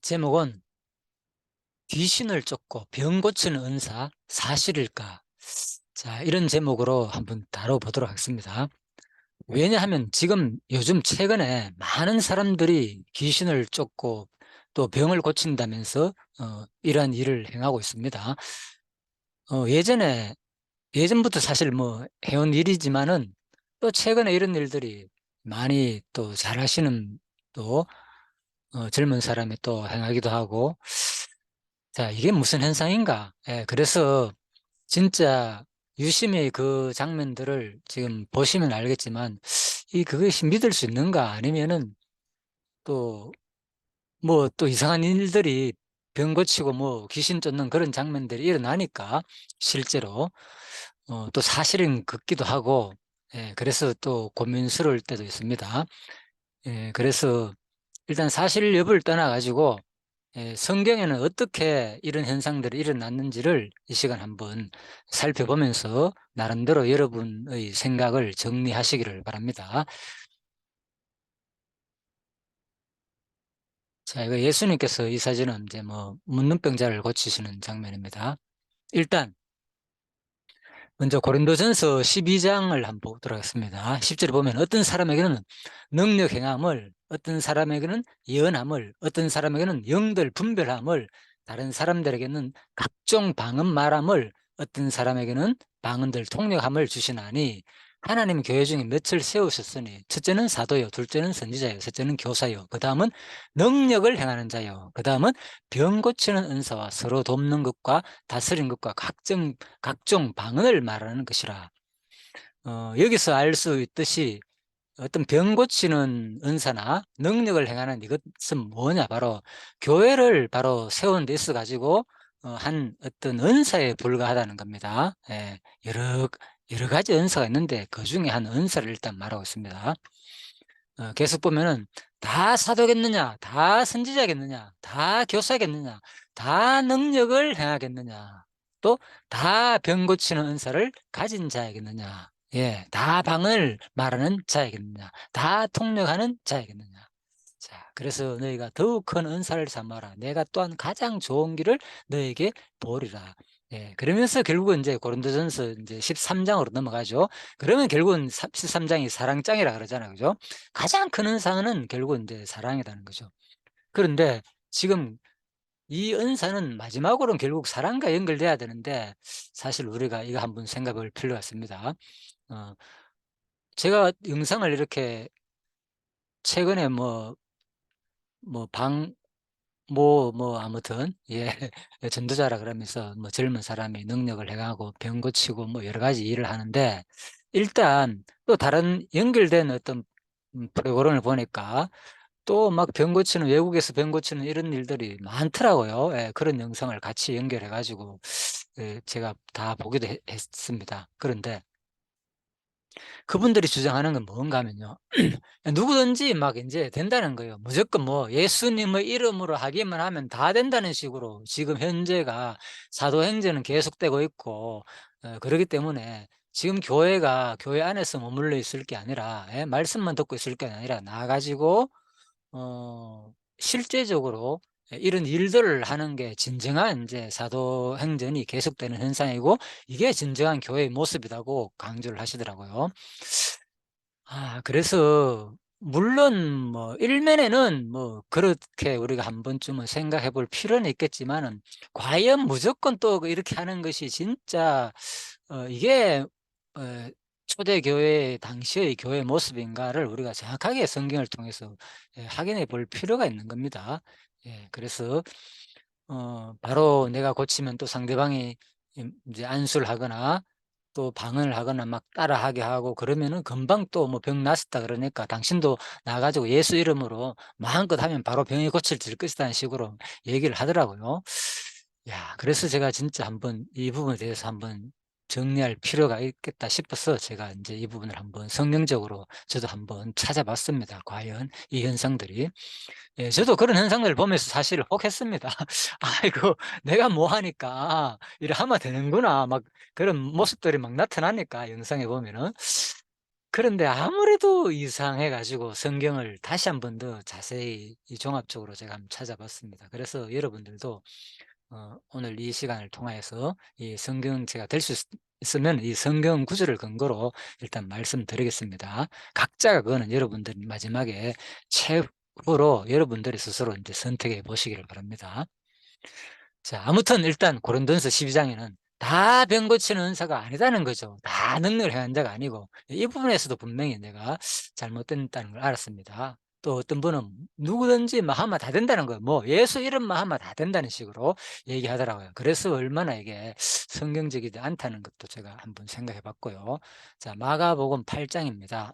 제목은 귀신을 쫓고 병 고치는 은사 사실일까? 자, 이런 제목으로 한번 다뤄보도록 하겠습니다. 왜냐하면 지금 요즘 최근에 많은 사람들이 귀신을 쫓고 또 병을 고친다면서 이러한 일을 행하고 있습니다. 예전부터 사실 뭐 해온 일이지만은 또 최근에 이런 일들이 많이 또 잘하시는 또 젊은 사람이 또 행하기도 하고, 자, 이게 무슨 현상인가? 그래서 진짜 유심히 그 장면들을 지금 보시면 알겠지만, 그것이 믿을 수 있는가? 아니면은 또, 뭐 또 이상한 일들이 병 고치고 뭐 귀신 쫓는 그런 장면들이 일어나니까, 실제로, 또 사실은 같기도 하고, 그래서 또 고민스러울 때도 있습니다. 그래서 일단 사실 여부를 떠나가지고, 성경에는 어떻게 이런 현상들이 일어났는지를 이 시간 한번 살펴보면서 나름대로 여러분의 생각을 정리하시기를 바랍니다. 자, 이거 예수님께서 이 사진은 이제 뭐 문둥병자를 고치시는 장면입니다. 일단 먼저 고린도전서 12장을 한번 보도록 하겠습니다. 10절에 보면 어떤 사람에게는 능력 행함을, 어떤 사람에게는 예언함을, 어떤 사람에게는 영들 분별함을, 다른 사람들에게는 각종 방언 말함을, 어떤 사람에게는 방언들 통역함을 주시나니 하나님 교회 중에 몇을 세우셨으니 첫째는 사도요, 둘째는 선지자요, 셋째는 교사요, 그 다음은 능력을 행하는 자요, 그 다음은 병 고치는 은사와 서로 돕는 것과 다스린 것과 각종 방언을 말하는 것이라. 여기서 알 수 있듯이 어떤 병 고치는 은사나 능력을 행하는 이것은 뭐냐? 바로 교회를 바로 세운 데 있어 가지고 한 어떤 은사에 불과하다는 겁니다. 여러 가지 은사가 있는데 그 중에 한 은사를 일단 말하고 있습니다. 계속 보면은 다 사도겠느냐, 다 선지자겠느냐, 다 교사겠느냐, 다 능력을 행하겠느냐, 또 다 병 고치는 은사를 가진 자이겠느냐, 다 방언을 말하는 자이겠느냐, 다 통역하는 자이겠느냐. 자, 그래서 너희가 더욱 큰 은사를 삼아라. 내가 또한 가장 좋은 길을 너에게 보리라. 그러면서 결국은 이제 고린도전서 이제 13장으로 넘어가죠. 그러면 결국은 13장이 사랑장이라 그러잖아요. 그죠? 가장 큰 은사는 결국은 이제 사랑이라는 거죠. 그런데 지금 이 은사는 마지막으로는 결국 사랑과 연결돼야 되는데, 사실 우리가 이거 한번 생각해 볼 필요가 있습니다. 어, 제가 영상을 이렇게 최근에 뭐, 아무튼, 전도자라 그러면서 뭐 젊은 사람이 능력을 해가고 병 고치고 뭐 여러 가지 일을 하는데, 일단 또 다른 연결된 어떤 프로그램을 보니까 또 막 병 고치는, 외국에서 병 고치는 이런 일들이 많더라고요. 그런 영상을 같이 연결해가지고, 제가 다 보기도 했습니다. 그런데 그분들이 주장하는 건 뭔가 하면요. 누구든지 막 이제 된다는 거예요. 무조건 뭐 예수님의 이름으로 하기만 하면 다 된다는 식으로 지금 현재가 사도행전은 계속되고 있고, 그렇기 때문에 지금 교회가 교회 안에서 머물러 있을 게 아니라, 말씀만 듣고 있을 게 아니라 나가지고 실제적으로 이런 일들을 하는 게 진정한 이제 사도행전이 계속되는 현상이고, 이게 진정한 교회의 모습이라고 강조를 하시더라고요. 그래서 물론 뭐 일면에는 뭐 그렇게 우리가 한 번쯤은 생각해 볼 필요는 있겠지만은, 과연 무조건 또 이렇게 하는 것이 진짜 이게 어, 초대교회 당시의 교회 모습인가를 우리가 정확하게 성경을 통해서 확인해 볼 필요가 있는 겁니다. 그래서 바로 내가 고치면 또 상대방이 이제 안수를 하거나 또 방언을 하거나 막 따라하게 하고 그러면은 금방 또 뭐 병 났었다 그러니까 당신도 나가지고 예수 이름으로 마음껏 하면 바로 병이 고쳐질 것이라는 식으로 얘기를 하더라고요. 야, 그래서 제가 진짜 한번 이 부분에 대해서 한번 정리할 필요가 있겠다 싶어서 제가 이제 이 부분을 한번 성경적으로 저도 한번 찾아봤습니다. 과연 이 현상들이. 저도 그런 현상들을 보면서 사실 혹했습니다. 아이고, 내가 뭐 하니까 이래 하면 되는구나. 막 그런 모습들이 막 나타나니까, 영상에 보면은. 그런데 아무래도 이상해 가지고 성경을 다시 한 번 더 자세히 이 종합적으로 제가 한번 찾아봤습니다. 그래서 여러분들도 오늘 이 시간을 통하여서 이 성경제가 될 수 있으면 이 성경 구절을 근거로 일단 말씀드리겠습니다. 각자가 그거는 여러분들이 마지막에 최후로 여러분들이 스스로 이제 선택해 보시기를 바랍니다. 자, 아무튼 일단 고린도전서 12장에는 다 병 고치는 은사가 아니다는 거죠. 다 능력을 행한 자가 아니고 이 부분에서도 분명히 내가 잘못됐다는 걸 알았습니다. 또 어떤 분은 누구든지 뭐 하면 다 된다는 거예요. 뭐 예수 이름만 하면 다 된다는 식으로 얘기하더라고요. 그래서 얼마나 이게 성경적이지 않다는 것도 제가 한번 생각해 봤고요. 자, 마가복음 8장입니다.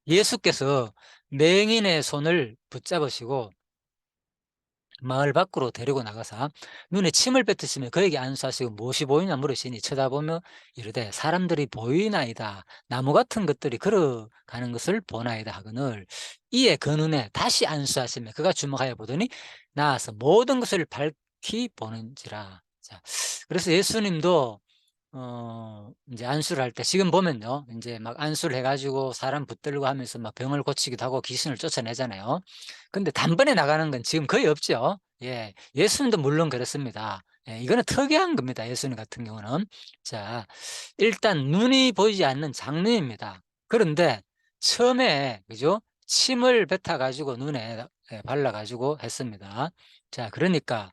예수께서 맹인의 손을 붙잡으시고 마을 밖으로 데리고 나가사 눈에 침을 뱉으시며 그에게 안수하시고 무엇이 보이냐 물으시니 쳐다보며 이르되 사람들이 보이나이다. 나무 같은 것들이 걸어가는 것을 보나이다 하거늘 이에 그 눈에 다시 안수하시며 그가 주목하여 보더니 나아서 모든 것을 밝히 보는지라. 자, 그래서 예수님도 인제 안수를 할 때 지금 보면요. 인제 막 안수를 해 가지고 사람 붙들고 하면서 막 병을 고치기도 하고 귀신을 쫓아내잖아요. 근데 단번에 나가는 건 지금 거의 없죠. 예. 예수님도 물론 그렇습니다. 예. 이거는 특이한 겁니다, 예수님 같은 경우는. 자, 일단 눈이 보이지 않는 장님입니다. 그런데 처음에 그죠? 침을 뱉어 가지고 눈에 예 발라 가지고 했습니다. 자, 그러니까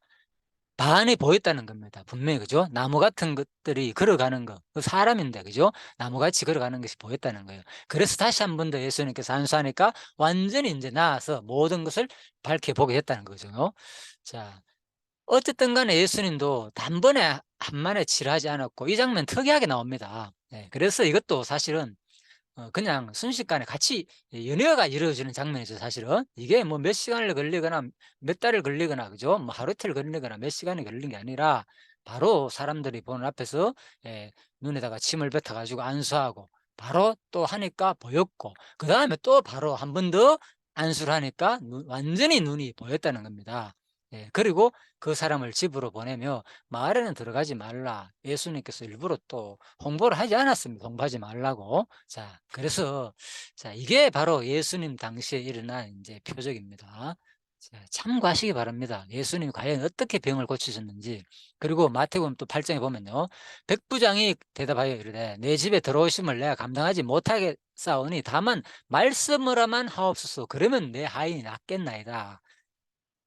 반이 보였다는 겁니다. 분명히 그죠? 나무 같은 것들이 걸어가는 거. 그 사람인데 그죠? 나무같이 걸어가는 것이 보였다는 거예요. 그래서 다시 한 번 더 예수님께서 안수하니까 완전히 인제 나아서 모든 것을 밝게 보게 됐다는 거죠. 자, 어쨌든 간에 예수님도 단번에 한만에 치료하지 않았고 이 장면 특이하게 나옵니다. 네. 그래서 이것도 사실은 그냥 순식간에 같이 연애가 이루어지는 장면이죠 사실은. 이게 뭐 몇 시간을 걸리거나 몇 달을 걸리거나 그죠? 뭐 하루 이틀 걸리거나 몇 시간이 걸린 게 아니라 바로 사람들이 보는 앞에서 예 눈에다가 침을 뱉어 가지고 안수하고 바로 또 하니까 보였고 그다음에 또 바로 한 번 더 안수를 하니까 눈 완전히 눈이 보였다는 겁니다. 예 그리고 그 사람을 집으로 보내며 "마을에는 들어가지 말라." 예수님께서 일부러 또 홍보를 하지 않았습니다, 홍보하지 말라고. 자, 그래서 자 이게 바로 예수님 당시에 일어난 인제 표적입니다. 자, 참고하시기 바랍니다. 예수님이 과연 어떻게 병을 고치셨는지. 그리고 마태복음 또 8 장에 보면요. 백부장이 대답하여 이르되 "내 집에 들어오심을 내가 감당하지 못하겠사오니 다만 말씀을 하면 하옵소서. 그러면 내 하인이 낫겠나이다."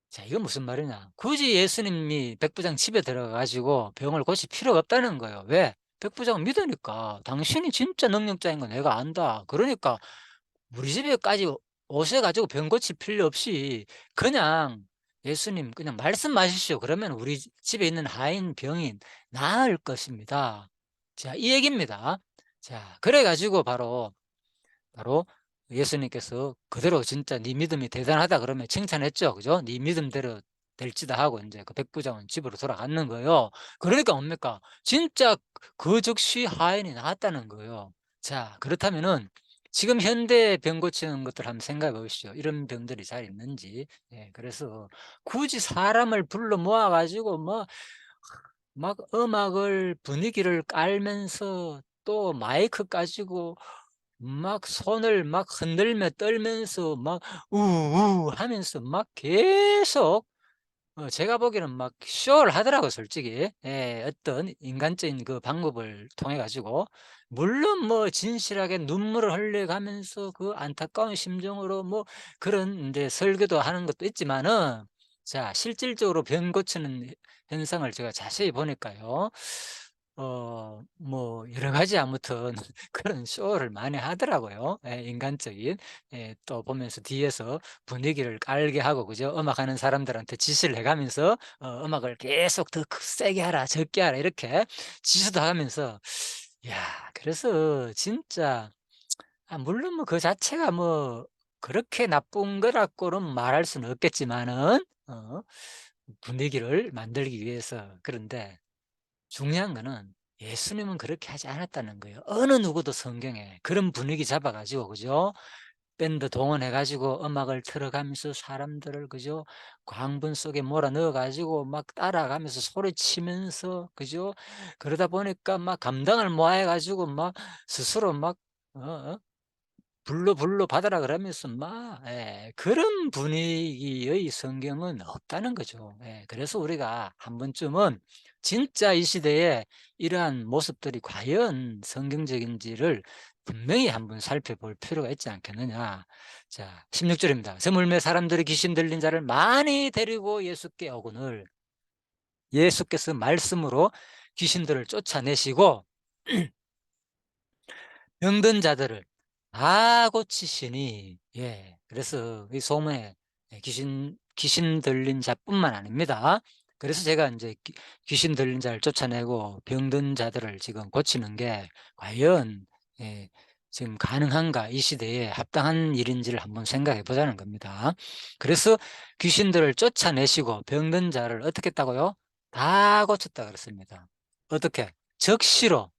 자, 이건 무슨 말이냐. 굳이 예수님이 백부장 집에 들어가 가지고 병을 고칠 필요가 없다는 거예요. 왜? 백부장은 믿으니까. 당신이 진짜 능력자인 거 내가 안다. 그러니까 우리 집에까지 오셔 가지고 병 고칠 필요 없이 그냥 예수님 그냥 말씀하십시오. 그러면 우리 집에 있는 하인 병이 나을 것입니다. 자, 이 얘기입니다. 자, 그래 가지고 바로 예수님께서 그대로 진짜 "네 믿음이 대단하다." 그러면 칭찬했죠. 그죠? "네 믿음대로 될지다." 하고 인제 그 백부장은 집으로 돌아갔는 거예요. 그러니까 뭡니까? 진짜 그 즉시 하인이 나았다는 거예요. 자, 그렇다면은 지금 현대 병 고치는 것들 한번 생각해 보십시오. 이런 병들이 잘 있는지. 예 그래서 굳이 사람을 불러 모아 가지고 막 음악을 분위기를 깔면서 또 마이크 가지고 막 손을 막 흔들며 떨면서 막 우우 하면서 막 계속 제가 보기에는 막 쇼를 하더라고요 솔직히. 예. 어떤 인간적인 그 방법을 통해 가지고 물론 뭐 진실하게 눈물을 흘려 가면서 그 안타까운 심정으로 뭐 그런 인제 설교도 하는 것도 있지만은 자 실질적으로 병 고치는 현상을 제가 자세히 보니까요. 뭐 여러 가지 아무튼 그런 쇼를 많이 하더라고요. 예 인간적인. 예 또 보면서 뒤에서 분위기를 깔게 하고 그죠? 음악하는 사람들한테 지시를 해 가면서 음악을 계속 더 세게 하라 적게 하라 이렇게 지시도 하면서 야 그래서 진짜 물론 뭐 그 자체가 뭐 그렇게 나쁜 거라고는 말할 수는 없겠지만은 분위기를 만들기 위해서 그런데 중요한 거는 예수님은 그렇게 하지 않았다는 거예요. 어느 누구도 성경에 그런 분위기 잡아 가지고 그죠? 밴드 동원해가지고 음악을 틀어가면서 사람들을 그죠? 광분 속에 몰아 넣어가지고 막 따라가면서 소리치면서 그죠? 그러다 보니까 막 감당을 못 해가지고 막 스스로 막 어, 어? 불러 불러 받아라 그러면서 막 그런 분위기의 성경은 없다는 거죠. 그래서 우리가 한 번쯤은 진짜 이 시대에 이러한 모습들이 과연 성경적인지를 분명히 한번 살펴볼 필요가 있지 않겠느냐. 자, 16절입니다. 스물매 사람들이 귀신 들린 자를 많이 데리고 예수께 오거늘 예수께서 말씀으로 귀신들을 쫓아내시고 병든 자들을 다 고치시니 그래서 이 소문에 귀신 들린 자뿐만 아닙니다. 그래서 제가 인제 귀신 들린 자를 쫓아내고 병든 자들을 지금 고치는 게 과연 예 지금 가능한가, 이 시대에 합당한 일인지를 한번 생각해 보자는 겁니다. 그래서 귀신들을 쫓아내시고 병든 자를 어떻게 했다고요? 다 고쳤다 그랬습니다. 어떻게? 적시로.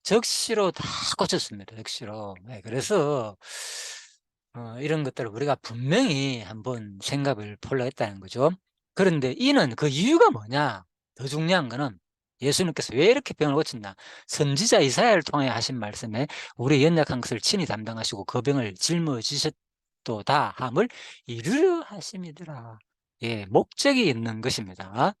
적시로 다 고쳤습니다. 적시로. 그래서 이런 것들을 우리가 분명히 한번 생각을 볼라 했다는 거죠. 그런데 이는 그 이유가 뭐냐? 더 중요한 거는 예수님께서 왜 이렇게 병을 고쳤나? 선지자 이사야를 통해 하신 말씀에 우리 연약한 것을 친히 담당하시고 그 병을 짊어지셨도다 함을 이루려 하심이더라. 목적이 있는 것입니다.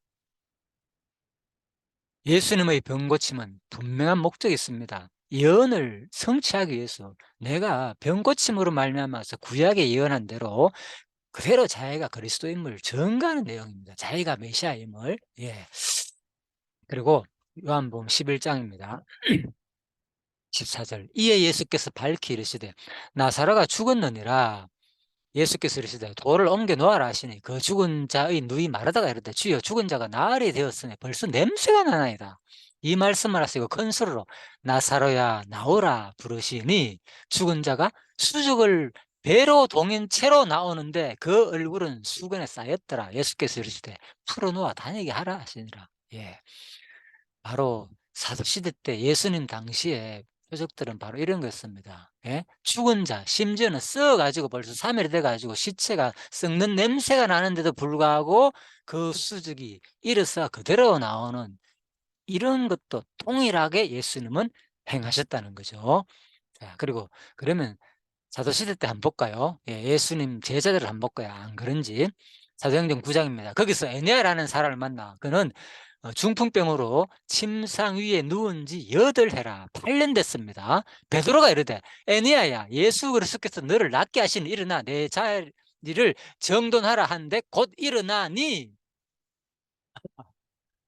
예수님의 병 고침은 분명한 목적이 있습니다. 예언을 성취하기 위해서 내가 병 고침으로 말미암아서 구약에 예언한 대로 그대로 자기가 그리스도임을 증거하는 내용입니다. 자기가 메시아임을. 그리고 요한복음 11장입니다. 14절. 이에 예수께서 밝히 이르시되 나사로가 죽었느니라. 예수께서 이르시되 돌을 옮겨 놓아라 하시니 그 죽은 자의 누이 마르다가 이르되 주여 죽은 자가 나으리 되었으니 벌써 냄새가 나나이다. 이 말씀을 하시고 큰 소리로 나사로야 나오라 부르시니 죽은 자가 수족을 배로 동인 채로 나오는데 그 얼굴은 수건에 쌓였더라. 예수께서 이르시되 풀어놓아 다니게 하라 하시니라. 바로 사도시대 때 예수님 당시에 표적들은 바로 이런 거였습니다. 죽은 자, 심지어는 썩어가지고 벌써 3일이 돼가지고 시체가 썩는 냄새가 나는데도 불구하고 그 수족이 일어서 그대로 나오는 이런 것도 동일하게 예수님은 행하셨다는 거죠. 자, 그리고 그러면 사도시대 때 한번 볼까요? 예수님 제자들을 한번 볼까요? 안 그런지. 사도행전 9장입니다. 거기서 에네아라는 사람을 만나. 그는 중풍병으로 침상 위에 누운 지 8해라 8년 됐습니다. 베드로가 이르되 에네아야 예수 그리스도께서 너를 낫게 하시니 일어나 내 자리를 정돈하라 하는데 곧 일어나니.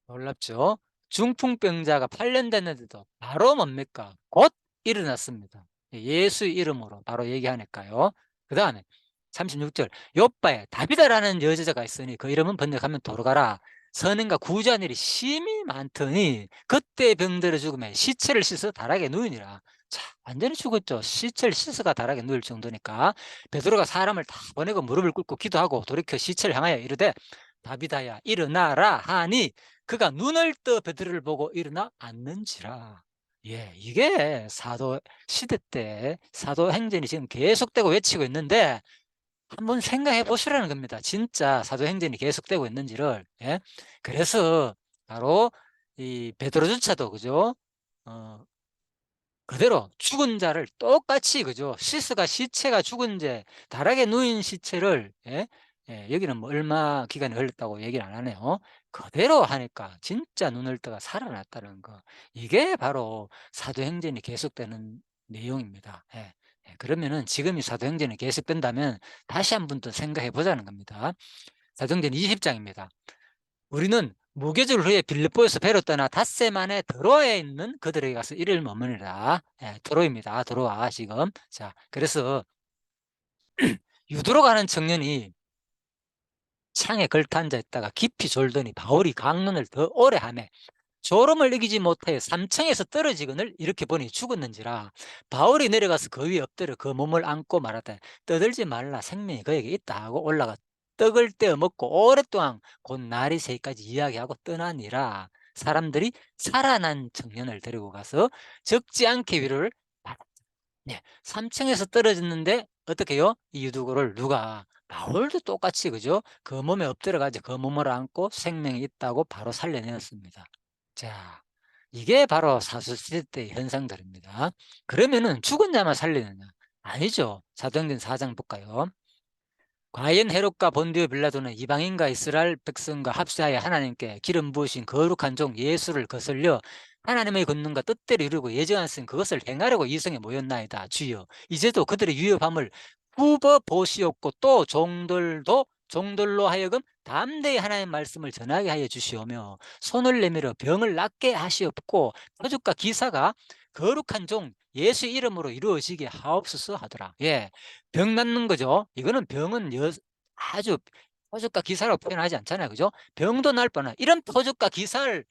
놀랍죠? 중풍병자가 8년 됐는데도 바로 뭡니까? 곧 일어났습니다. 예수 이름으로 바로 얘기하니까요. 그 다음에 36절 요바에 다비다라는 여자가 있으니 그 이름은 번역하면 도로가라. 선행과 구제한 일이 심히 많더니 그때 병들어 죽음에 시체를 씻어 다락에 누이니라. 자, 완전히 죽었죠. 시체를 씻어가 다락에 누일 정도니까 베드로가 사람을 다 보내고 무릎을 꿇고 기도하고 돌이켜 시체를 향하여 이르되 다비다야 일어나라 하니 그가 눈을 떠 베드로를 보고 일어나 앉는지라. 이게 사도 시대 때 사도행전이 지금 계속되고 외치고 있는데 한번 생각해 보시라는 겁니다. 진짜 사도행전이 계속되고 있는지를. 그래서 바로 이 베드로조차도 그죠? 어, 그대로 죽은 자를 똑같이 그죠? 시체가 죽은 자 다락에 누인 시체를 여기는 뭐 얼마 기간이 걸렸다고 얘기를 안 하네요. 그대로 하니까 진짜 눈을 떠가 살아났다는 거. 이게 바로 사도행전이 계속되는 내용입니다. 그러면은 지금 이 사도행전이 계속된다면 다시 한 번 더 생각해 보자는 겁니다. 사도행전 20장입니다. 우리는 무교절 후에 빌립보에서 배로 떠나 닷새 만에 드로아에 있는 그들에게 가서 이를 머무니라. 드로입니다. 드로아 지금. 자, 그래서 유도로 가는 청년이 창에 걸터 앉아 있다가 깊이 졸더니 바울이 강론을 더 오래 하매 졸음을 이기지 못하여 3층에서 떨어지거늘 이렇게 보니 죽었는지라. 바울이 내려가서 그 위에 엎드려 그 몸을 안고 말하되 떠들지 말라 생명이 그에게 있다 하고 올라가 떡을 떼어 먹고 오랫동안 곧 날이 새기까지 이야기하고 떠나니라. 사람들이 살아난 청년을 데리고 가서 적지 않게 위로를 받았다. 네. 3층에서 떨어졌는데 어떻게 해요? 이 유두고를 누가 바울도 똑같이 그죠? 그 몸에 엎드려 가지고 그 몸을 안고 생명이 있다고 바로 살려내었습니다. 자, 이게 바로 사도시대 때의 현상들입니다. 그러면은 죽은 자만 살리느냐? 아니죠. 사도행전 4장 볼까요? 과연 헤롯과 본디오 빌라도는 이방인과 이스라엘 백성과 합세하여 하나님께 기름 부으신 거룩한 종 예수를 거슬려 하나님의 권능과 뜻대로 이루고 예정하신 그것을 행하려고 이성에 모였나이다. 주여 이제도 그들의 유협함을 굽어 보시옵고 또 종들로 하여금 담대히 하나님의 말씀을 전하게 하여 주시오며 손을 내밀어 병을 낫게 하시옵고 표적과 기사가 거룩한 종 예수 이름으로 이루어지게 하옵소서 하더라. 예, 병 낫는 거죠. 이거는 병은 아주 표적과 기사라고 표현하지 않잖아요. 그죠? 병도 날 뻔한 이런 표적과 기사를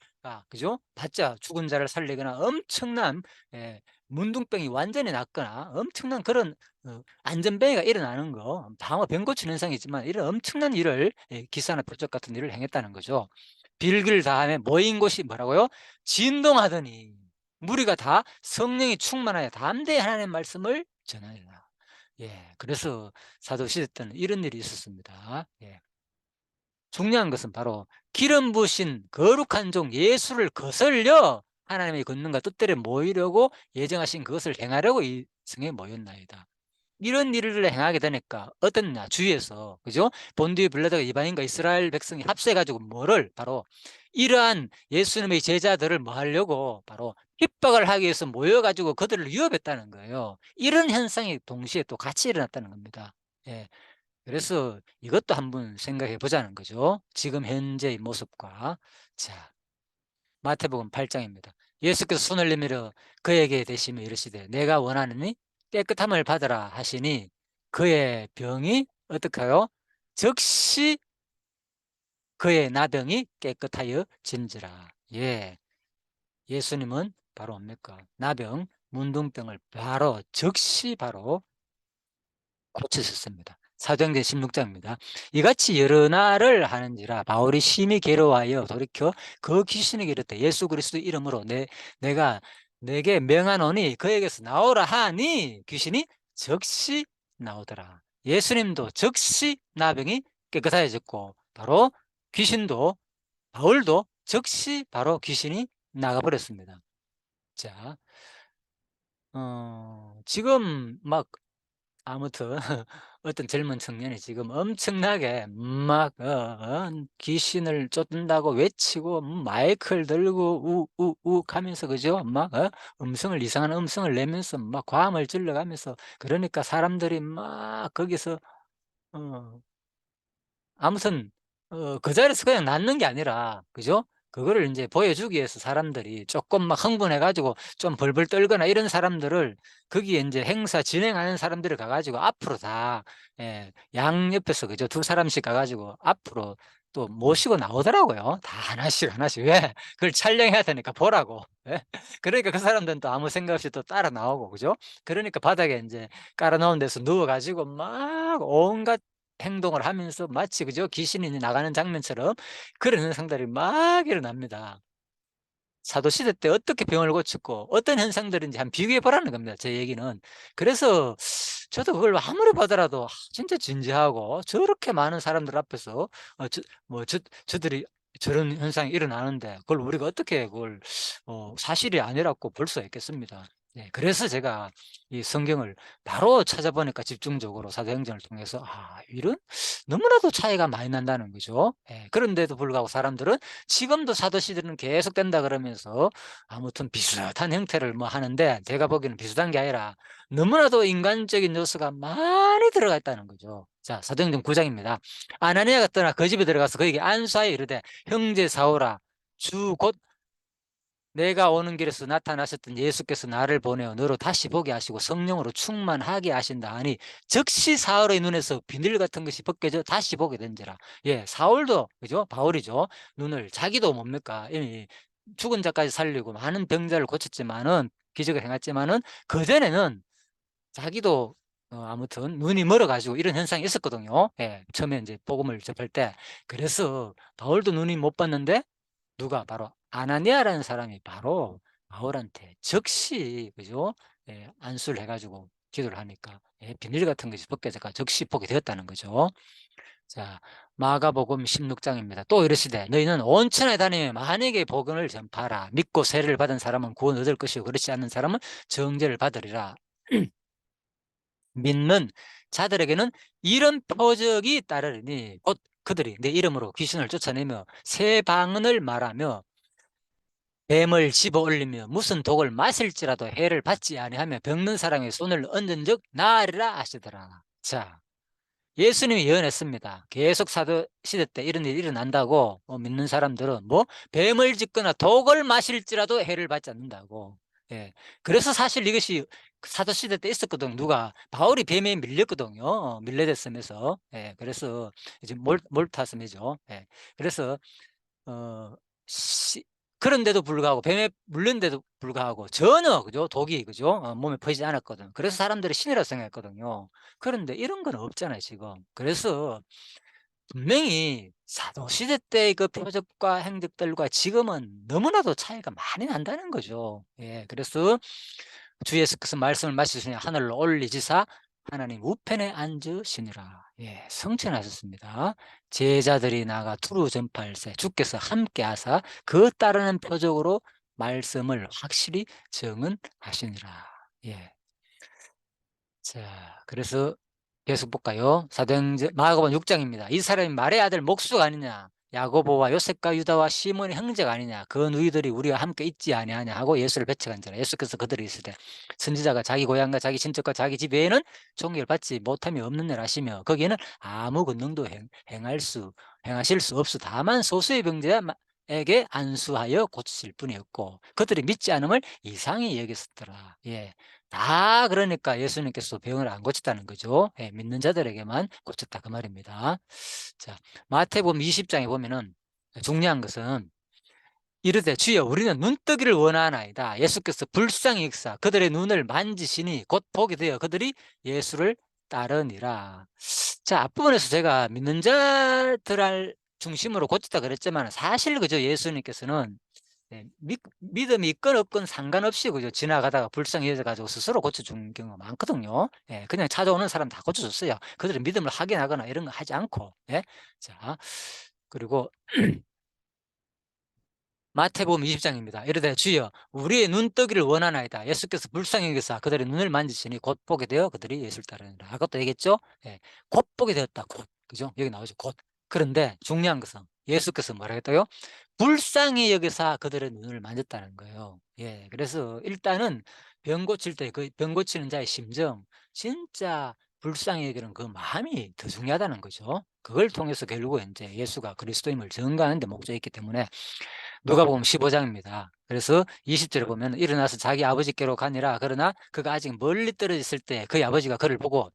그죠? 받자 죽은 자를 살리거나 엄청난 예, 문둥병이 완전히 낫거나 엄청난 그런 안전병이가 일어나는 거 방어 병 고치는 현상이지만 이런 엄청난 일을 기사나 표적 같은 일을 행했다는 거죠. 빌기를 다음에 모인 곳이 뭐라고요? 진동하더니 무리가 다 성령이 충만하여 담대히 하나님의 말씀을 전하리라. 예, 그래서 사도시대 때는 이런 일이 있었습니다. 예. 중요한 것은 바로 기름 부으신 거룩한 종 예수를 거슬려 하나님의 권능과 뜻대로 모이려고 예정하신 그것을 행하려고 이 성에 모였나이다. 이런 일을 행하게 되니까 어떻냐 주위에서 그죠? 본디오 빌라도가 이방인과 이스라엘 백성이 합세 가지고 뭐를 바로 이러한 예수님의 제자들을 뭐 하려고 바로 핍박을 하기 위해서 모여 가지고 그들을 위협했다는 거예요. 이런 현상이 동시에 또 같이 일어났다는 겁니다. 예. 그래서 이것도 한번 생각해 보자는 거죠. 지금 현재의 모습과. 자, 마태복음 8장입니다. 예수께서 손을 내밀어 그에게 대시며 이르시되 내가 원하느니 깨끗함을 받으라 하시니 그의 병이 어떡하요? 즉시 그의 나병이 깨끗하여 진지라. 예. 예수님은 바로 뭡니까? 나병, 문둥병을 바로 즉시 바로 고치셨습니다. 사도행전 16장입니다. 이같이 여러 날을 하는지라 바울이 심히 괴로워하여 돌이켜 그 귀신에게 이르되 예수 그리스도 이름으로 내가 내게 명하노니 그에게서 나오라 하니 귀신이 즉시 나오더라. 예수님도 즉시 나병이 깨끗해졌고 바로 귀신도 바울도 즉시 바로 귀신이 나가버렸습니다. 자, 지금 막 아무튼 어떤 젊은 청년이 지금 엄청나게 막 귀신을 쫓는다고 외치고 마이크를 들고 우우우 하면서 그죠? 막 이상한 음성을 내면서 막 과음을 질러가면서 그러니까 사람들이 막 거기서 어 아무튼 그 자리에서 그냥 낫는 게 아니라 그죠? 그거를 인제 보여주기 위해서 사람들이 쪼끔 막 흥분해 가지고 좀 벌벌 떨거나 이런 사람들을 거기에 인제 행사 진행하는 사람들이 가 가지고 앞으로 다 예 양옆에서 그죠? 두 사람씩 가 가지고 앞으로 또 모시고 나오더라고요. 다 하나씩 하나씩. 왜? 그걸 촬영해야 되니까 보라고. 예? 그러니까 그 사람들은 또 아무 생각 없이 또 따라 나오고 그죠? 그러니까 바닥에 인제 깔아 놓은 데서 누워 가지고 막 온갖 행동을 하면서 마치 그죠? 귀신이 나가는 장면처럼 그런 현상들이 막 일어납니다. 사도시대 때 어떻게 병을 고쳤고 어떤 현상들인지 한번 비교해 보라는 겁니다, 제 얘기는. 그래서 저도 그걸 아무리 보더라도 진짜 진지하고 저렇게 많은 사람들 앞에서 저들이 저런 현상이 일어나는데 그걸 우리가 어떻게 그걸 사실이 아니라고 볼 수가 있겠습니다. 네, 그래서 제가 이 성경을 바로 찾아보니까 집중적으로 사도행전을 통해서 이런 너무나도 차이가 많이 난다는 거죠. 예, 그런데도 불구하고 사람들은 지금도 사도시대는 계속된다 그러면서 아무튼 비슷한 형태를 뭐 하는데 제가 보기에는 비슷한 게 아니라 너무나도 인간적인 요소가 많이 들어가 있다는 거죠. 자, 사도행전 9장입니다. 아나니아가 떠나 그 집에 들어가서 그에게 안수하여 이르되 형제 사오라 주 곧 내가 오는 길에서 나타나셨던 예수께서 나를 보내어 너로 다시 보게 하시고 성령으로 충만하게 하신다 하니 즉시 사울의 눈에서 비늘 같은 것이 벗겨져 다시 보게 된지라. 예, 사울도 그죠? 바울이죠. 눈을 자기도 뭡니까? 이미 죽은 자까지 살리고 많은 병자를 고쳤지만은 기적을 행했지만은 그전에는 자기도 아무튼 눈이 멀어 가지고 이런 현상이 있었거든요. 예. 처음에 인제 복음을 접할 때. 그래서 바울도 눈이 못 봤는데 누가 바로 아나니아라는 사람이 바로 바울한테 즉시 그죠? 예, 안수를 해가지고 기도를 하니까 예, 비닐 같은 것이 벗겨져가 즉시 되었다는 거죠. 자, 마가복음 16장입니다. 또 이르시되 너희는 온 천하에 다니며 만에게 복음을 전파하라. 믿고 세례를 받은 사람은 구원 얻을 것이요 그렇지 않는 사람은 정죄를 받으리라. 믿는 자들에게는 이런 표적이 따르리니 곧 그들이 내 이름으로 귀신을 쫓아내며 새 방언을 말하며 뱀을 집어 올리며 무슨 독을 마실지라도 해를 받지 아니하며 병든 사람의 손을 얹은 즉 나으리라 하시더라. 자, 예수님이 예언했습니다. 계속 사도 시대 때 이런 일이 일어난다고 믿는 사람들은 뭐 뱀을 짖거나 독을 마실지라도 해를 받지 않는다고. 예. 그래서 사실 이것이 사도 시대 때 있었거든. 누가 바울이 뱀에 밀렸거든요. 밀레데스면서. 예. 그래서 이제 몰타스이죠. 예. 그래서 어, 시, 그런데도 불구하고 뱀에 물렸는데도 불구하고 전혀 그죠 독이 그죠 몸에 퍼지지 않았거든. 그래서 사람들이 신이라 생각했거든요. 그런데 이런 건 없잖아요 지금. 그래서 분명히 사도시대 때의 그 표적과 행적들과 지금은 너무나도 차이가 많이 난다는 거죠. 예, 그래서 주 예수께서 말씀을 마치시니 하늘로 올리지사 하나님 우편에 앉으시니라. 예, 성천하셨습니다. 제자들이 나가 두루 전파할세 주께서 함께 하사 그 따르는 표적으로 말씀을 확실히 증언하시니라. 예. 자, 그래서 계속 볼까요? 사도행전 마가복음 6장입니다. 이 사람이 말의 아들 목수가 아니냐? 야고보와 요셉과 유다와 시몬의 형제가 아니냐? 그 누이들이 우리와 함께 있지 아니하냐 하고 예수를 배척한 자라. 예수께서 그들이 있을 때 선지자가 자기 고향과 자기 친척과 자기 집 외에는 존경을 받지 못함이 없는 일 하시며 거기에는 아무 권능도 행하실 수 없어. 다만 소수의 병자에게 안수하여 고치실 뿐이었고 그들이 믿지 않음을 이상히 여겼었더라. 예. 다 그러니까 예수님께서 병을 안 고쳤다는 거죠. 예, 믿는 자들에게만 고쳤다 그 말입니다. 자, 마태복음 20장에 보면은 중요한 것은 이르되 주여 우리는 눈뜨기를 원하나이다. 예수께서 불쌍히 역사 그들의 눈을 만지시니 곧 보게 되어 그들이 예수를 따르니라. 자, 앞부분에서 제가 믿는 자들 중심으로 고쳤다 그랬지만 사실 그죠 예수님께서는 네, 믿음이 있건 없건 상관없이 그죠 지나가다가 불쌍히 여겨가지고 스스로 고쳐준 경우가 많거든요. 예, 그냥 찾아오는 사람 다 고쳐줬어요. 그들의 믿음을 확인하거나 이런 거 하지 않고. 예, 자 그리고 마태복음 20장입니다. 이르되 주여 우리의 눈뜨기를 원하나이다. 예수께서 불쌍히 여기사 그들의 눈을 만지시니 곧 보게 되어 그들이 예수를 따르니라. 아까도 얘기했죠. 예, 곧 보게 되었다. 곧 그죠 여기 나오죠. 곧. 그런데 중요한 것은 예수께서 뭐라 했다요? 불쌍히 여기사 그들의 눈을 만졌다는 거예요. 예, 그래서 일단은 병 고칠 때 그 병 고치는 자의 심정 진짜 불쌍히 여기는 그 마음이 더 중요하다는 거죠. 그걸 통해서 결국은 이제 예수가 그리스도임을 증거하는 데 목적이 있기 때문에 누가복음 15장입니다. 그래서 20절에 보면 일어나서 자기 아버지께로 가니라. 그러나 그가 아직 멀리 떨어져 있을 때 그의 아버지가 그를 보고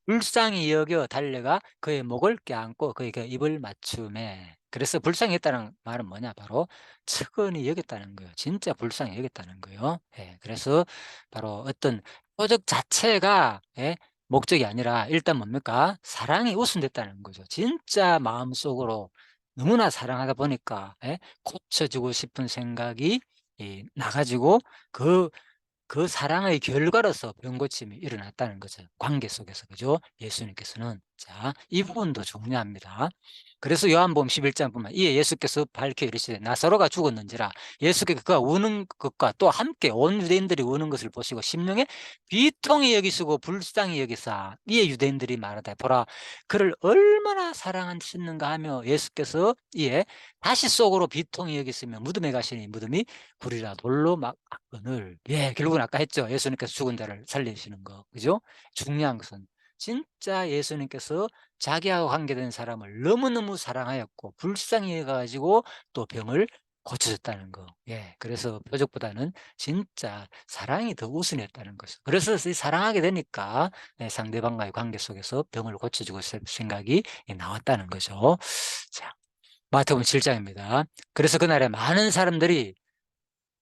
불쌍히 여겨 달려가 그의 목을 껴안고 그에게 입을 맞춤해. 그래서 불쌍히 했다는 말은 뭐냐? 바로 측은히 여겼다는 거예요. 진짜 불쌍히 여겼다는 거예요. 예, 그래서 바로 어떤 표적 자체가 예, 목적이 아니라 일단 뭡니까? 사랑이 우선됐다는 거죠. 진짜 마음속으로 너무나 사랑하다 보니까 예, 고쳐주고 싶은 생각이 나가지고 그 사랑의 결과로서 병고침이 일어났다는 거죠. 관계 속에서. 그죠? 예수님께서는. 자, 이 부분도 중요합니다. 그래서 요한복음 11장 보면 이에 예수께서 밝혀 이르시되 나사로가 죽었는지라 예수께서 그가 우는 것과 또 함께 온 유대인들이 우는 것을 보시고 심령에 비통히 여기시고 불쌍히 여기사 이에 유대인들이 말하되 보라 그를 얼마나 사랑하시는가 하며 예수께서 이에 다시 속으로 비통히 여기시며 무덤에 가시니 무덤이 굴이라 돌로 막거늘 예 결국은 아까 했죠. 예수님께서 죽은 자를 살리시는 거 그죠? 중요한 것은 진짜 예수님께서 자기하고 관계된 사람을 너무너무 사랑하였고 불쌍히 해가지고 또 병을 고쳐줬다는 거. 예, 그래서 표적보다는 진짜 사랑이 더 우선이었다는 거죠. 그래서 이 사랑하게 되니까 예, 상대방과의 관계 속에서 병을 고쳐주고 싶을 생각이 나왔다는 거죠. 자, 마태복음 7장입니다. 그래서 그날에 많은 사람들이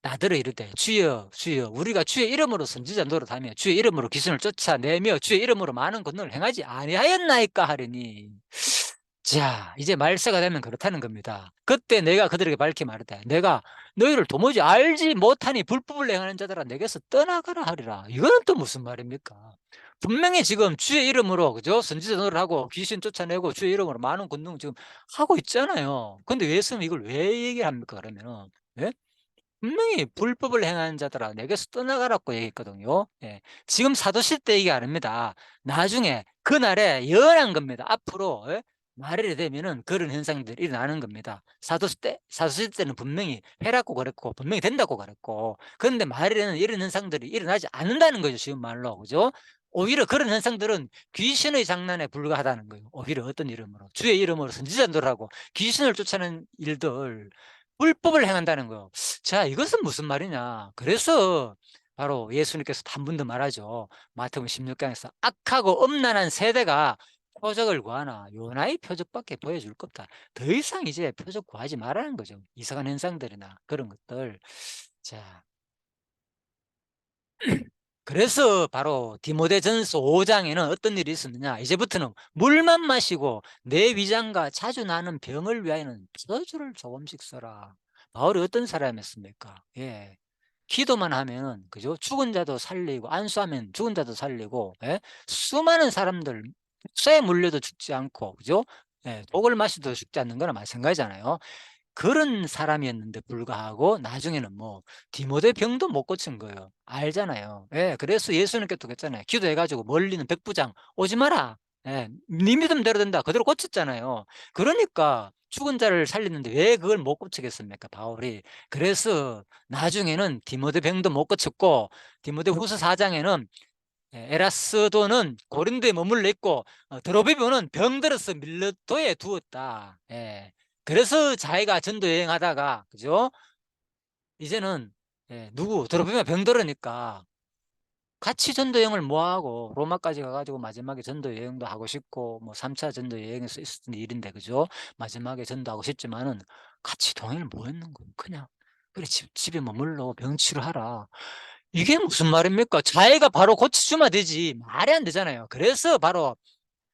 나더러 이르되 주여 주여 우리가 주의 이름으로 선지자 노릇하며 주의 이름으로 귀신을 쫓아내며 주의 이름으로 많은 권능을 행하지 아니하였나이까 하리니 자, 이제 말세가 되면 그렇다는 겁니다. 그때 내가 그들에게 밝히 말했다. 내가 너희를 도무지 알지 못하니 불법을 행하는 자들아 내게서 떠나가라 하리라. 이거는 또 무슨 말입니까? 분명히 지금 주의 이름으로, 그죠? 선지자들을 하고 귀신 쫓아내고 주의 이름으로 많은 권능 지금 하고 있잖아요. 근데 예수님 이걸 왜 얘기합니까? 그러면은. 예? 분명히 불법을 행하는 자들아 내게서 떠나가라고 얘기했거든요. 예. 지금 사도실 때 얘기 아닙니다. 나중에 그날에 예언한 겁니다. 앞으로 예? 말이 되면은 그런 현상들이 일어나는 겁니다. 사도실 때는 분명히 해라고 그랬고 분명히 된다고 그랬고, 그런데 말에는 이런 현상들이 일어나지 않는다는 거죠. 지금 말로, 그죠? 오히려 그런 현상들은 귀신의 장난에 불과하다는 거예요. 오히려 어떤 이름으로, 주의 이름으로 선지자들하고 귀신을 쫓아내는 일들, 불법을 행한다는 거예요. 자, 이것은 무슨 말이냐. 그래서 바로 예수님께서 한 번 더 말하죠. 마태복음 16장에서 악하고 음란한 세대가 표적을 구하나 요나의 표적밖에 보여줄 것 없다. 더 이상 이제 표적 구하지 말라는 거죠. 이상한 현상들이나 그런 것들. 자, 그래서 바로 디모데전서 5장에는 어떤 일이 있었느냐. 이제부터는 물만 마시고 내 위장과 자주 나는 병을 위하여는 저주를 조금씩 써라. 바울이 어떤 사람이었습니까? 예. 기도만 하면, 그죠? 죽은 자도 살리고, 안수하면 죽은 자도 살리고, 예? 수많은 사람들, 쇠에 물려도 죽지 않고, 그죠? 예, 독을 마셔도 죽지 않는 거나 마찬가지잖아요. 그런 사람이었는데 불구하고 나중에는 뭐 디모데 병도 못 고친 거예요. 알잖아요. 예, 그래서 예수님께서 그랬잖아요. 기도해가지고 멀리는 백부장 오지 마라. 예, 네 믿음대로 된다. 그대로 고쳤잖아요. 그러니까 죽은 자를 살리는데 왜 그걸 못 고치겠습니까, 바울이? 그래서 나중에는 디모데 병도 못 고쳤고, 디모데 후서 4장에는 에라스도는 고린도에 머물러 있고, 드로비모는 병들어서 밀레토에 두었다. 예. 그래서 자기가 전도 여행하다가, 그죠? 이제는 누구 드로비모 병들으니까 같이 전도 여행을 뭐 하고 로마까지 가가지고 마지막에 전도 여행도 하고 싶고, 뭐 3차 전도 여행에서 있었던 일인데, 그죠? 마지막에 전도하고 싶지만은 같이 동행을 뭐 했는 거예요? 그냥 그래, 집에 머물러 병치료하라. 이게 무슨 말입니까? 자기가 바로 고쳐주면 되지. 말이 안 되잖아요. 그래서 바로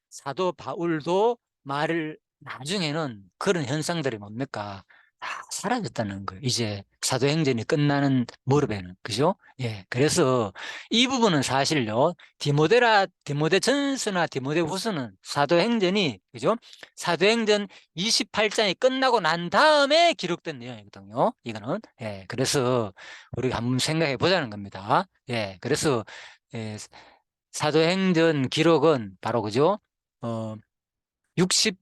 사도 바울도 말을, 나중에는 그런 현상들이 뭡니까? 다 사라졌다는 거예요. 이제 사도행전이 끝나는 무렵에는. 그죠? 예. 그래서 이 부분은 사실요, 디모데전서나 디모데후서는 사도행전이, 그죠? 사도행전 28장이 끝나고 난 다음에 기록된 내용이거든요. 이거는. 예. 그래서 우리가 한번 생각해 보자는 겁니다. 예. 그래서 예, 사도행전 기록은 바로, 그죠? 어, 62년에서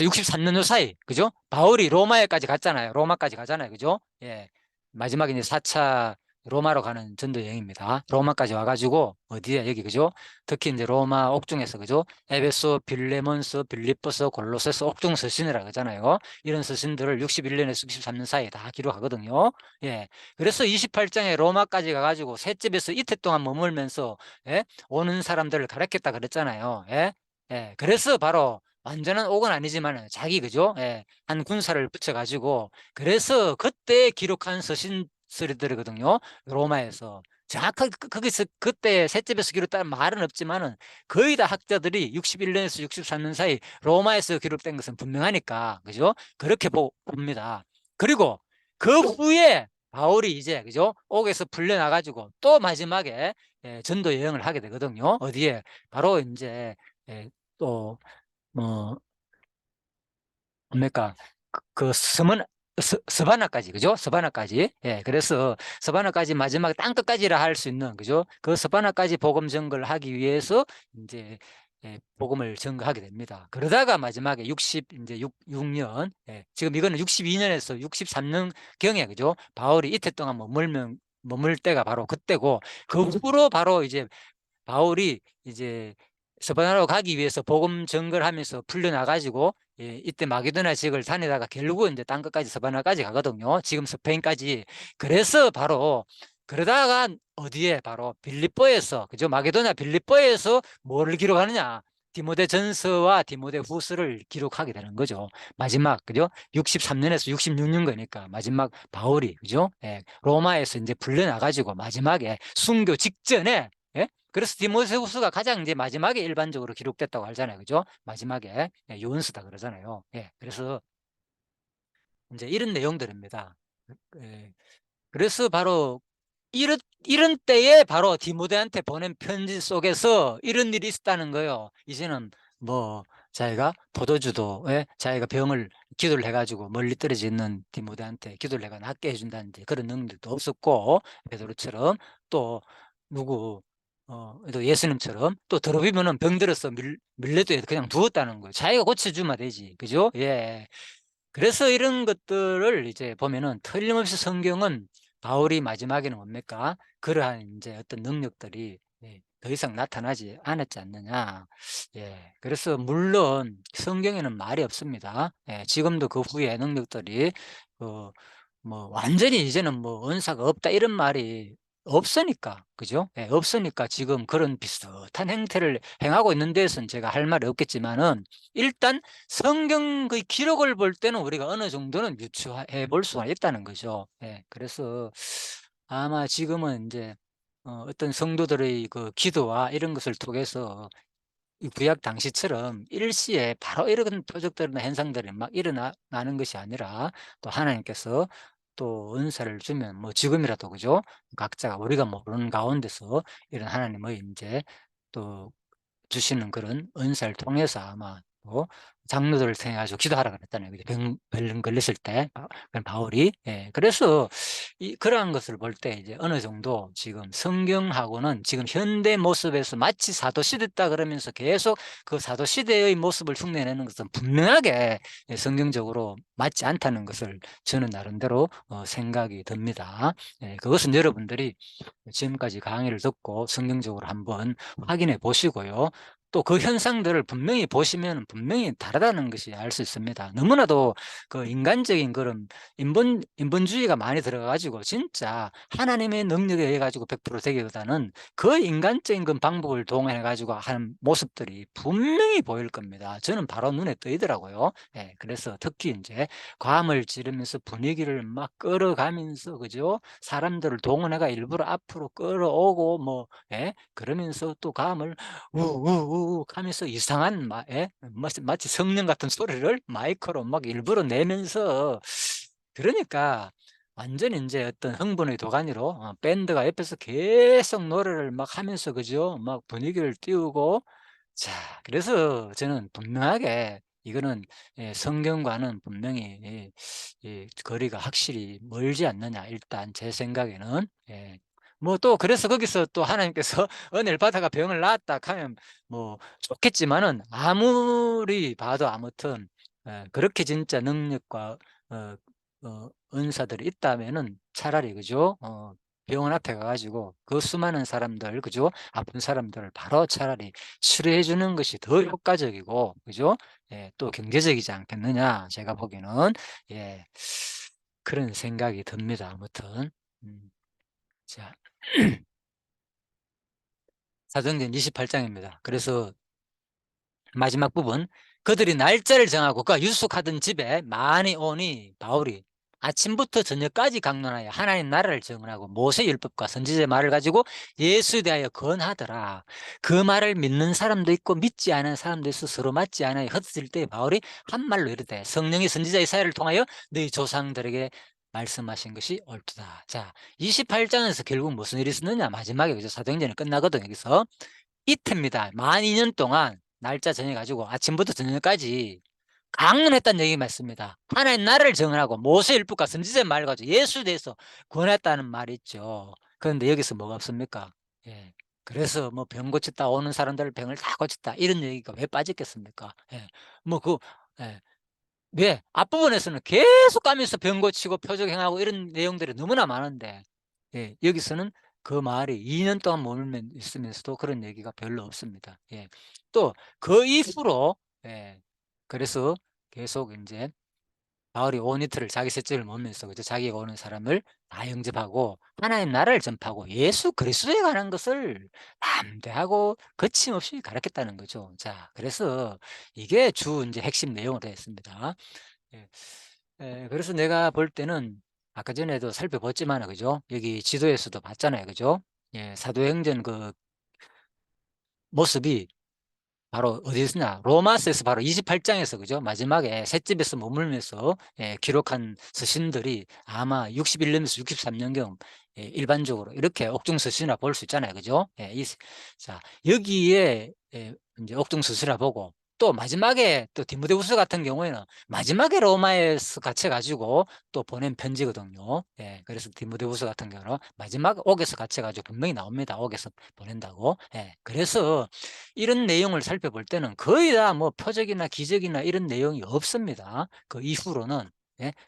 63년 사이, 그죠? 바울이 로마에까지 갔잖아요. 로마까지 가잖아요. 그죠? 예. 마지막에 이제 4차 로마로 가는 전도 여행입니다. 로마까지 와가지고, 어디에, 여기, 그죠? 특히 이제 로마 옥중에서, 그죠? 에베소, 빌레몬스, 빌립보서, 골로새서 옥중 서신이라 그러잖아요. 이런 서신들을 61년에서 63년 사이에 다 기록하거든요. 예. 그래서 28장에 로마까지 가가지고 셋집에서 이틀 동안 머물면서, 예? 오는 사람들을 가르쳤다 그랬잖아요. 예? 예. 그래서 바로 완전한 옥은 아니지만 자기, 그죠? 예, 한 군사를 붙여가지고, 그래서 그때 기록한 서신서리들이거든요. 로마에서. 정확하게 거기서 그때 셋집에서 기록된 말은 없지만은 거의 다 학자들이 61년에서 63년 사이 로마에서 기록된 것은 분명하니까, 그죠? 그렇게 봅니다. 그리고 그 후에 바울이 이제, 그죠? 옥에서 풀려나가지고 또 마지막에 전도 여행을 하게 되거든요. 어디에? 바로 이제 또 뭐 뭡니까? 그 서바나까지, 그죠? 서바나까지. 예, 그래서 서바나까지 마지막 땅끝까지라 할 수 있는, 그죠? 그 서바나까지 복음 전거를 하기 위해서 이제 복음을 전거하게 됩니다. 그러다가 마지막에 이제 6년, 지금 이거는 62년에서 63년 경에, 그죠? 바울이 이태 동안 머물 때가 바로 그때고, 그 후로 바로 이제 바울이 이제 스바나로 가기 위해서 복음 전거를 하면서 풀려나가지고, 이때 마게도나 지역을 다니다가 결국은 이제 땅끝까지 스바나까지 가거든요. 지금 스페인까지. 그래서 바로 그러다가 어디에 바로 빌립보에서, 그죠? 마게도나 빌립보에서 뭐를 기록하느냐? 디모데 전서와 디모데 후서를 기록하게 되는 거죠. 마지막, 그죠? 63년에서 66년 거니까 마지막 바울이, 그죠? 예, 로마에서 이제 풀려나가지고 마지막에 순교 직전에 예? 그래서 디모데후서가 가장 이제 마지막에 일반적으로 기록됐다고 하잖아요. 그죠? 마지막에 예, 요언서다 그러잖아요. 예. 그래서 이제 이런 내용들입니다. 예. 그래서 바로 이런 때에 바로 디모데한테 보낸 편지 속에서 이런 일이 있었다는 거예요. 이제는 뭐 자기가 포도주도 자기가 병을 기도를 해가지고 멀리 떨어져 있는 디모데한테 기도를 해가 낫게 해준다는 그런 능력도 없었고, 베드로처럼 또 누구 또 예수님처럼 또 더럽히면은 병들어서 밀레도에 그냥 두었다는 거예요. 자기가 고쳐주면 되지, 그죠? 예. 그래서 이런 것들을 이제 보면은 틀림없이 성경은 바울이 마지막에는 뭡니까? 그러한 이제 어떤 능력들이 더 이상 나타나지 않았지 않느냐. 예. 그래서 물론 성경에는 말이 없습니다. 예. 지금도 그 후에 능력들이 그 뭐 완전히 이제는 뭐 은사가 없다 이런 말이 없으니까. 그죠? 예. 없으니까 지금 그런 비슷한 행태를 행하고 있는 데에서는 제가 할 말이 없겠지만은 일단 성경 그 기록을 볼 때는 우리가 어느 정도는 유추해 볼 수가 있다는 거죠. 예. 그래서 아마 지금은 이제 어떤 성도들의 그 기도와 이런 것을 통해서 이 구약 당시처럼 일시에 바로 이런 표적들이나 현상들이 막 일어나는 것이 아니라 또 하나님께서 또 은사를 주면 뭐 지금이라도 그죠? 각자가 우리가 모르는 가운데서 이런 하나님의 인제 또 주시는 그런 은사를 통해서 아마 또 장로들을 통해 가지고 기도하라 그랬잖아요. 병 걸렸을 때 그 바울이. 예. 그래서 그러한 것을 볼 때 이제 어느 정도 지금 성경하고는 지금 현대 모습에서 마치 사도 시대다 그러면서 계속 그 사도 시대의 모습을 흉내내는 것은 분명하게 성경적으로 맞지 않다는 것을 저는 나름대로 생각이 듭니다. 예. 그것은 여러분들이 지금까지 강의를 듣고 성경적으로 한번 확인해 보시고요. 또 그 현상들을 분명히 보시면 분명히 다르다는 것이 알 수 있습니다. 너무나도 그 인간적인 그런 인본주의가 많이 들어가 가지고 진짜 하나님의 능력에 의해 가지고 100% 되기보다는 그 인간적인 그 방법을 동원해 가지고 하는 모습들이 분명히 보일 겁니다. 저는 바로 눈에 띄더라고요. 예. 그래서 특히 인제 괌을 지르면서 분위기를 막 끌어가면서 그죠? 사람들을 동원해가 일부러 앞으로 끌어오고 뭐 그러면서 또 감을 우우우우 하면서 이상한 마치 성령 같은 소리를 마이크로 막 일부러 내면서 그러니까 완전히 인제 어떤 흥분의 도가니로 밴드가 옆에서 계속 노래를 막 하면서 그죠? 막 분위기를 띄우고 자 그래서 저는 분명하게 이거는 성경과는 분명히 거리가 확실히 멀지 않느냐 일단 제 생각에는. 예. 뭐 또 그래서 거기서 또 하나님께서 은혜를 받아가 병을 낫다 하면 뭐 좋겠지만은 아무리 봐도 아무튼 그렇게 진짜 능력과 어 은사들이 있다면은 차라리 그죠? 병원 앞에 가 가지고 그 수많은 사람들 그죠? 아픈 사람들을 바로 차라리 치료해 주는 것이 더 효과적이고 그죠? 예 또 경제적이지 않겠느냐 제가 보기에는. 예. 그런 생각이 듭니다 아무튼. 음. 자 사도행전 28 장입니다. 그래서 마지막 부분 그들이 날짜를 정하고 그가 유숙하던 집에 많이 오니 바울이 아침부터 저녁까지 강론하여 하나님 나라를 증언하고 모세 율법과 선지자의 말을 가지고 예수에 대하여 건하더라. 그 말을 믿는 사람도 있고 믿지 않은 사람도 있어 서로 맞지 않아 흩어질 때 바울이 한 말로 이르되 성령이 선지자 이사야를 통하여 너희 조상들에게 말씀하신 것이 옳도다. 자, 28장에서 결국 무슨 일이 있었느냐? 마지막에 그죠? 사도행전이 끝나거든 여기서. 이때입니다. 만 2년 동안 날짜 정해 가지고 아침부터 저녁까지 강론했다는 얘기 맞습니다. 하나님 나라를 정언하고 모세 율법과 선지자의 말을 가지고 예수에 대해서 권했다는 말이 있죠. 그런데 여기서 뭐가 없습니까? 예. 그래서 뭐 병 고쳤다 오는 사람들 병을 다 고쳤다 이런 얘기가 왜 빠졌겠습니까? 예. 뭐 예. 네. 앞부분에서는 계속 가면서 병 고치고 표적 행하고 이런 내용들이 너무나 많은데 여기서는 그 말이 2년 동안 머물며 있으면서도 그런 얘기가 별로 없습니다. 예. 또 그 이후로 그래서 계속 인제 바울이 온 이틀을 자기 셋째를 머면서 그죠 자기가 오는 사람을 다 영접하고 하나님 나라를 전파하고 예수 그리스도에 관한 것을 담대하고 거침없이 가르쳤다는 거죠. 자 그래서 이게 주 인제 핵심 내용으로 되어 있습니다. 예. 그래서 내가 볼 때는 아까 전에도 살펴봤지만은 그죠? 여기 지도에서도 봤잖아요. 그죠? 예. 사도행전 그 모습이 바로 어디서냐? 로마서에서 바로 28장에서 그죠? 마지막에 셋집에서 머물면서 기록한 서신들이 아마 61년에서 63년경 일반적으로 이렇게 옥중 서신이라 볼 수 있잖아요. 그죠? 자, 여기에 이제 옥중 서신이라 보고 또 마지막에 또 디모데후서 같은 경우에는 마지막에 로마에서 갇혀 가지고 또 보낸 편지거든요. 그래서 디모데후서 같은 경우는 마지막 옥에서 갇혀 가지고 분명히 나옵니다. 옥에서 보낸다고. 그래서 이런 내용을 살펴볼 때는 거의 다 뭐 표적이나 기적이나 이런 내용이 없습니다. 그 이후로는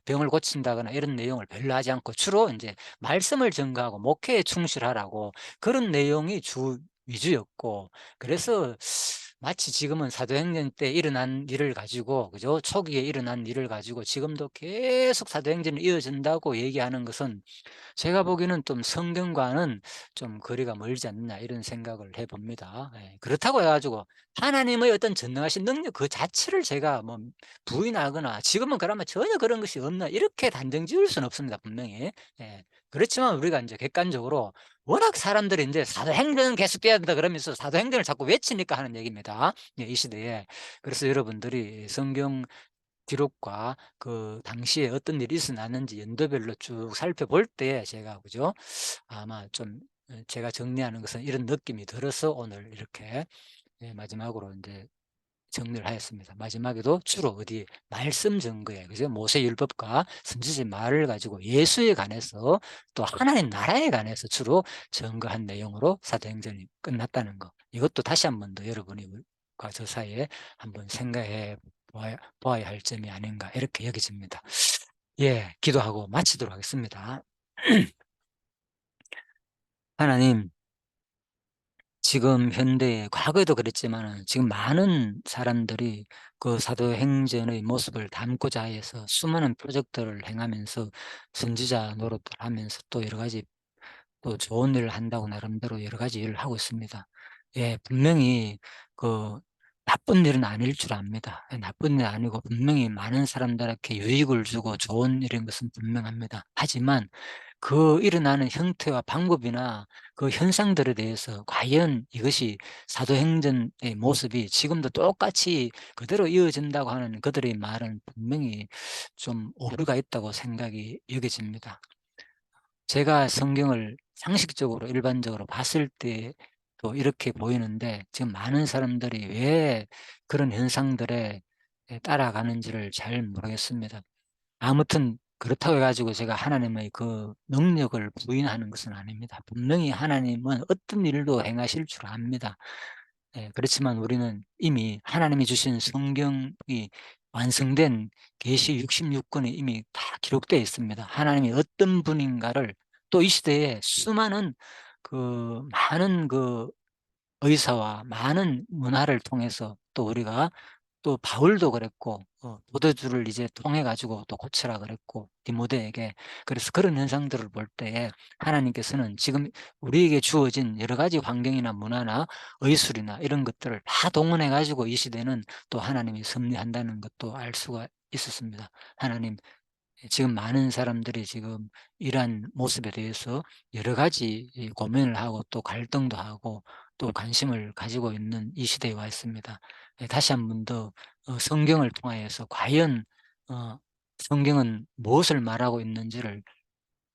병을 고친다거나 이런 내용을 별로 하지 않고 주로 이제 말씀을 전가하고 목회에 충실하라고 그런 내용이 주 위주였고, 그래서 마치 지금은 사도행전 때 일어난 일을 가지고 그죠? 초기에 일어난 일을 가지고 지금도 계속 사도행전이 이어진다고 얘기하는 것은 제가 보기에는 좀 성경과는 좀 거리가 멀지 않느냐 이런 생각을 해봅니다. 그렇다고 해가지고 하나님의 어떤 전능하신 능력 그 자체를 제가 뭐 부인하거나 지금은 그러면 전혀 그런 것이 없나 이렇게 단정 지을 수는 없습니다. 분명히. 그렇지만 우리가 이제 객관적으로 워낙 사람들이 이제 사도행전은 계속돼야 된다 그러면서 사도행전을 자꾸 외치니까 하는 얘기입니다. 이 시대에. 그래서 여러분들이 성경 기록과 그 당시에 어떤 일이 있었는지 연도별로 쭉 살펴볼 때 제가 그죠? 아마 좀 제가 정리하는 것은 이런 느낌이 들어서 오늘 이렇게 마지막으로 이제 정리를 하였습니다. 마지막에도 주로 어디 말씀 증거에 그죠? 모세율법과 선지자 말을 가지고 예수에 관해서 또 하나님 나라에 관해서 주로 증거한 내용으로 사도행전이 끝났다는 거. 이것도 다시 한 번 더 여러분과 저 사이에 한번 생각해 보아야 할 점이 아닌가 이렇게 여겨집니다. 기도하고 마치도록 하겠습니다. 하나님, 지금 현대에 과거에도 그랬지만 지금 많은 사람들이 그 사도행전의 모습을 담고자 해서 수많은 프로젝트를 행하면서 선지자 노릇을 하면서 또 여러 가지 또 좋은 일을 한다고 나름대로 여러 가지 일을 하고 있습니다. 분명히 그 나쁜 일은 아닐 줄 압니다. 나쁜 일 아니고 분명히 많은 사람들에게 유익을 주고 좋은 일인 것은 분명합니다. 하지만 그 일어나는 형태와 방법이나 그 현상들에 대해서 과연 이것이 사도행전의 모습이 지금도 똑같이 그대로 이어진다고 하는 그들의 말은 분명히 좀 오류가 있다고 생각이 여겨집니다. 제가 성경을 상식적으로 일반적으로 봤을 때도 이렇게 보이는데 지금 많은 사람들이 왜 그런 현상들에 따라가는지를 잘 모르겠습니다. 아무튼 그렇다고 해 가지고 제가 하나님의 그 능력을 부인하는 것은 아닙니다. 분명히 하나님은 어떤 일도 행하실 줄 압니다. 그렇지만 우리는 이미 하나님이 주신 성경이 완성된 계시 66권이 이미 다 기록되어 있습니다. 하나님이 어떤 분인가를 또 이 시대에 수많은 많은 의사와 많은 문화를 통해서 또 우리가 또 바울도 그랬고 도도주를 이제 통해 가지고 또 고치라 그랬고 디모데에게. 그래서 그런 현상들을 볼 때에 하나님께서는 지금 우리에게 주어진 여러 가지 환경이나 문화나 의술이나 이런 것들을 다 동원해 가지고 이 시대는 또 하나님이 섭리한다는 것도 알 수가 있었습니다. 하나님, 지금 많은 사람들이 지금 이러한 모습에 대해서 여러 가지 이 고민을 하고 또 갈등도 하고 또 관심을 가지고 있는 이 시대에 와 있습니다. 다시 한 번 더 성경을 통하여서 과연 성경은 무엇을 말하고 있는지를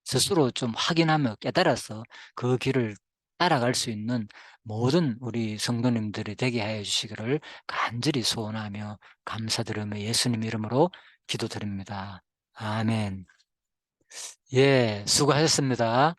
스스로 좀 확인하며 깨달아서 그 길을 따라갈 수 있는 모든 우리 성도님들이 되게 하여 주시기를 간절히 소원하며 감사드리며 예수님 이름으로 기도드립니다. 아멘. 수고하셨습니다.